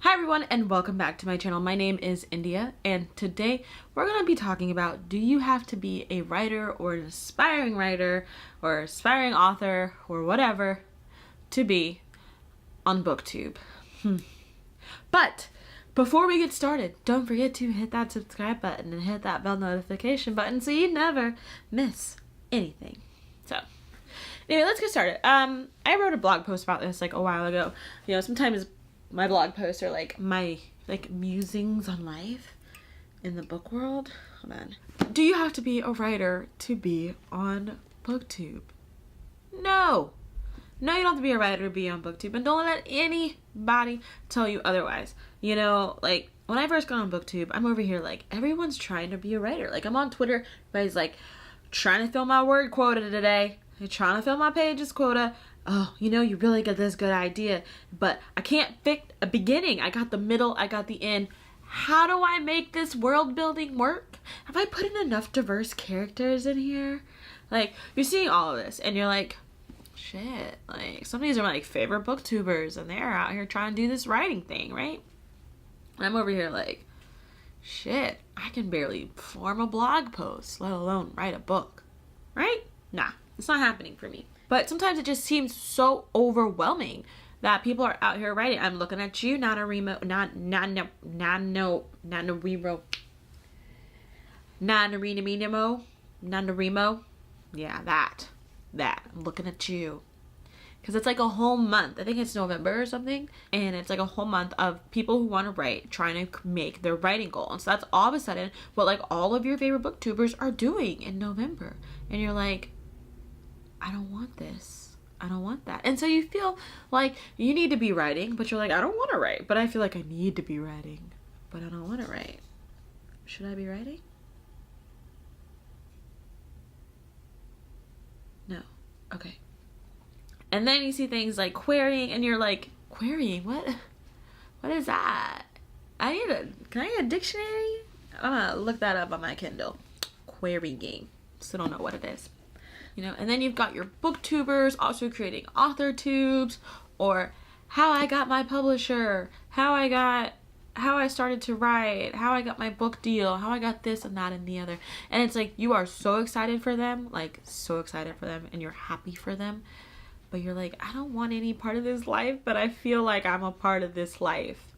Hi everyone and welcome back to my channel. My name is India and today we're going to be talking about, do you have to be a writer or an aspiring writer or aspiring author or whatever to be on Booktube? But before we get started, don't forget to hit that subscribe button and hit that bell notification button so you never miss anything. So anyway, let's get started. I wrote a blog post about this like a while ago. You know, sometimes my blog posts are like my musings on life in the book world. Hold on. Do you have to be a writer to be on Booktube? No. No, you don't have to be a writer to be on Booktube, and don't let anybody tell you otherwise. You know, like when I first got on Booktube, I'm over here like everyone's trying to be a writer. Like I'm on Twitter, everybody's like trying to fill my word quota today. They're trying to fill my pages quota. Oh, you know, you really got this good idea, but I can't fix a beginning. I got the middle, I got the end. How do I make this world building work? Have I put in enough diverse characters in here? Like, you're seeing all of this and you're like, shit, like some of these are my favorite booktubers and they're out here trying to do this writing thing, right? And I'm over here like, shit, I can barely form a blog post, let alone write a book, right? Nah, it's not happening for me. But sometimes it just seems so overwhelming that people are out here writing. I'm looking at you, NaNoWriMo. Yeah, that. I'm looking at you. Because it's like a whole month. I think it's November or something. And it's like a whole month of people who want to write, trying to make their writing goal. And so that's all of a sudden what like all of your favorite booktubers are doing in November. And you're like, I don't want this. I don't want that. And so you feel like you need to be writing, but you're like, I don't want to write, but I feel like I need to be writing, but I don't want to write. Should I be writing? No. Okay. And then you see things like querying and you're like, querying? What is that? Can I get a dictionary? I'm gonna look that up on my Kindle. Querying. Still don't know what it is. You know, and then you've got your booktubers also creating author tubes, or how I got my publisher, how I started to write, how I got my book deal, how I got this and that and the other. And it's like you are so excited for them, and you're happy for them, but you're like, I don't want any part of this life, but I feel like I'm a part of this life.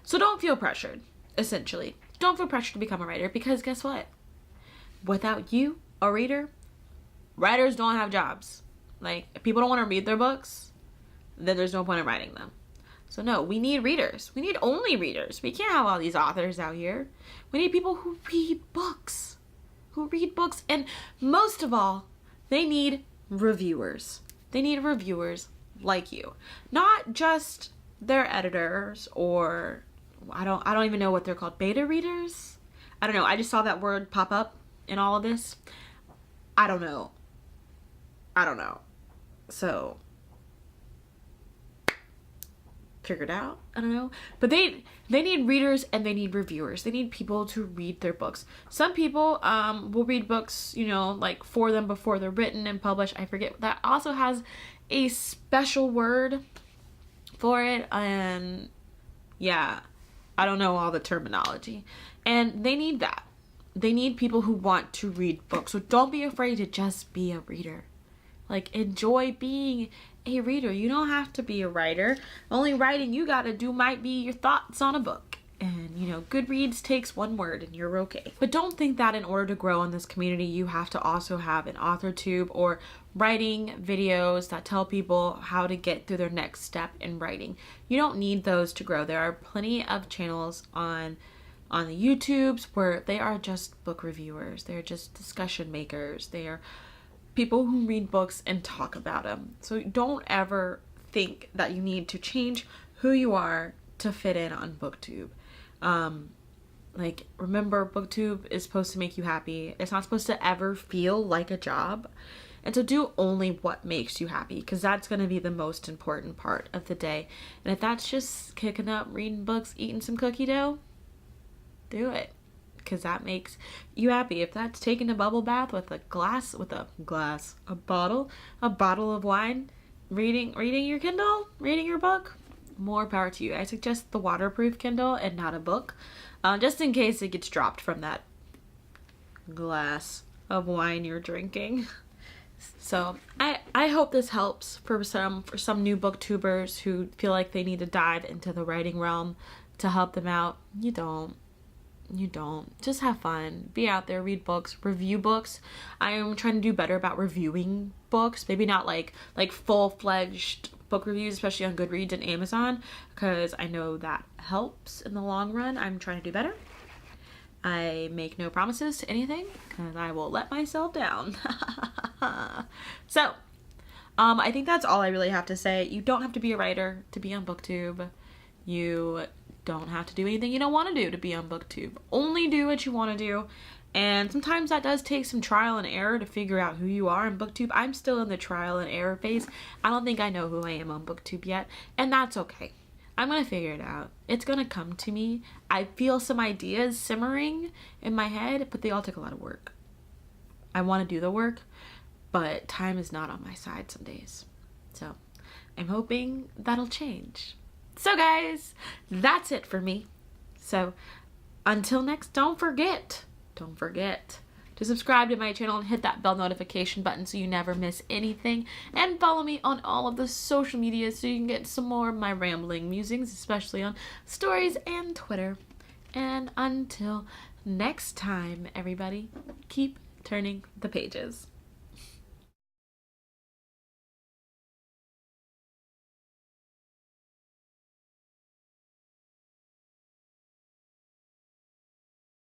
So don't feel pressured, essentially. Don't feel pressured to become a writer, because guess what? Without you, a reader, writers don't have jobs. Like, if people don't want to read their books, then there's no point in writing them. So no, we need readers. We need only readers. We can't have all these authors out here. We need people who read books. And most of all, they need reviewers. They need reviewers like you. Not just their editors, or I don't even know what they're called. Beta readers? I don't know. I just saw that word pop up in all of this. I don't know. So, figured out. I don't know. But they need readers and they need reviewers. They need people to read their books. Some people will read books, you know, like for them before they're written and published. I forget. That also has a special word for it. And yeah, I don't know all the terminology. And they need that. They need people who want to read books. So don't be afraid to just be a reader. Like, enjoy being a reader. You don't have to be a writer. Only writing you gotta do might be your thoughts on a book. And, you know, Goodreads takes one word and you're okay. But don't think that in order to grow in this community, you have to also have an author tube or writing videos that tell people how to get through their next step in writing. You don't need those to grow. There are plenty of channels on the YouTubes where they are just book reviewers. They're just discussion makers. They are people who read books and talk about them. So don't ever think that you need to change who you are to fit in on Booktube. Like, remember, Booktube is supposed to make you happy. It's not supposed to ever feel like a job. And so do only what makes you happy, because that's going to be the most important part of the day. And if that's just kicking up, reading books, eating some cookie dough, do it, because that makes you happy. If that's taking a bubble bath with a bottle of wine, reading your Kindle, reading your book, more power to you. I suggest the waterproof Kindle and not a book, just in case it gets dropped from that glass of wine you're drinking. So I hope this helps for some new booktubers who feel like they need to dive into the writing realm to help them out. You don't. Just have fun. Be out there, read books, review books. I am trying to do better about reviewing books. Maybe not like full-fledged book reviews, especially on Goodreads and Amazon, because I know that helps in the long run. I'm trying to do better. I make no promises to anything because I will let myself down. So, I think that's all I really have to say. You don't have to be a writer to be on Booktube. You don't have to do anything you don't want to do to be on Booktube. Only do what you want to do. And sometimes that does take some trial and error to figure out who you are on Booktube. I'm still in the trial and error phase. I don't think I know who I am on Booktube yet, and that's okay. I'm gonna figure it out. It's gonna come to me. I feel some ideas simmering in my head, but they all take a lot of work. I want to do the work, but time is not on my side some days. So I'm hoping that'll change. So guys, that's it for me. So until next, don't forget to subscribe to my channel and hit that bell notification button so you never miss anything. And follow me on all of the social media so you can get some more of my rambling musings, especially on stories and Twitter. And until next time, everybody, keep turning the pages.